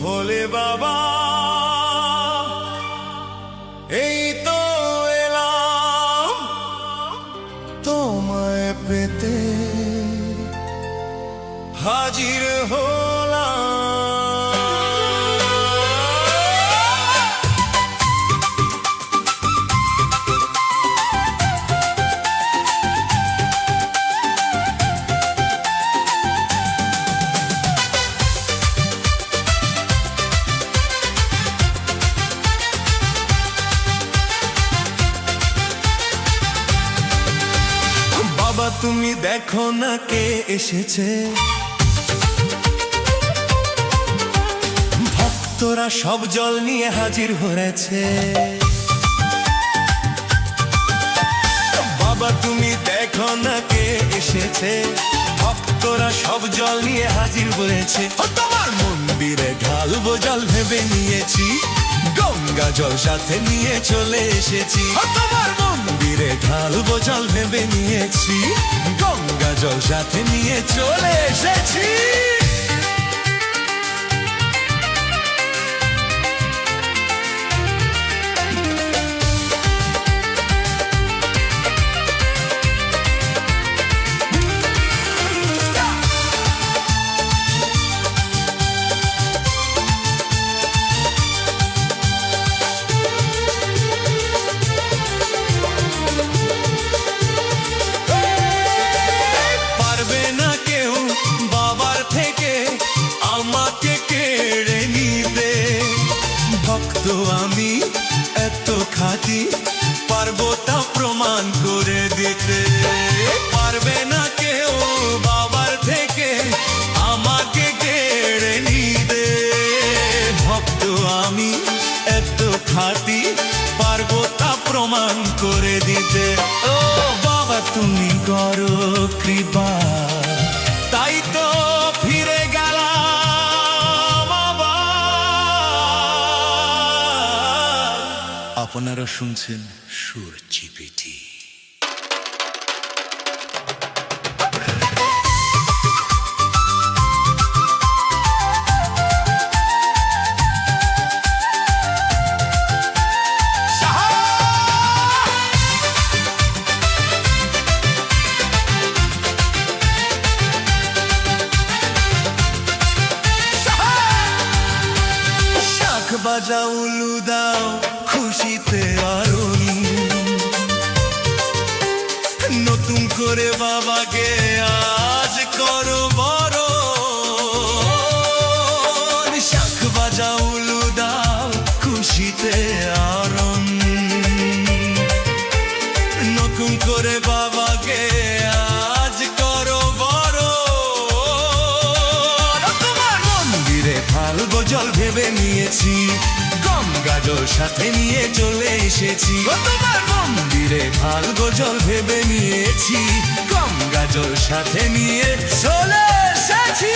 ভোলে বাবা এই তো এলাম তোমায় পেতে হাজির হলাম। বাবা তুমি দেখো না কে এসেছে, ভক্তরা সব জল নিয়ে হাজির হয়েছে। বাবা তুমি দেখো না কে এসেছে, ভক্তরা সব জল নিয়ে হাজির হয়েছে। তোমার মন্দিরে ঢালবো জল ভেবে নিয়েছি, গঙ্গা জল সাথে নিয়ে চলে এসেছি। তোমার মন্দিরে ঢালবো জল ভেবে নিয়েছি, গঙ্গা জল সাথে নিয়ে চলে এসেছি। তো আমি এত খাঁটি, পারবো তা প্রমাণ করে দিতে। পারবে না কেউ বাবার থেকে আমাকে কেড়ে নিতে। ভক্ত আমি এত খাঁটি, পারবো তা প্রমাণ করে দিতে। ও বাবা তুমি করো কৃপা, তাই তো ফিরে গেলাম। আপনারা শুনছেন সুর জিপিটি। শাখ বাজাও উলু দাও খুশিতে আরোহী, নতুন করে বাবাকে আজ করো বরণ। শাখ বাজাও উলু দাও খুশিতে আরোহী, নতুন করে বাবাকে আজ করো বরণ। তোমার মন্দিরে ঢালবো জল ভেবে নিয়েছি, গঙ্গা জল সাথে নিয়ে চলে এসেছি। তোমার মন্দিরে ঢালবো জল ভেবে নিয়েছি, গঙ্গা জল সাথে নিয়ে চলে এসেছি।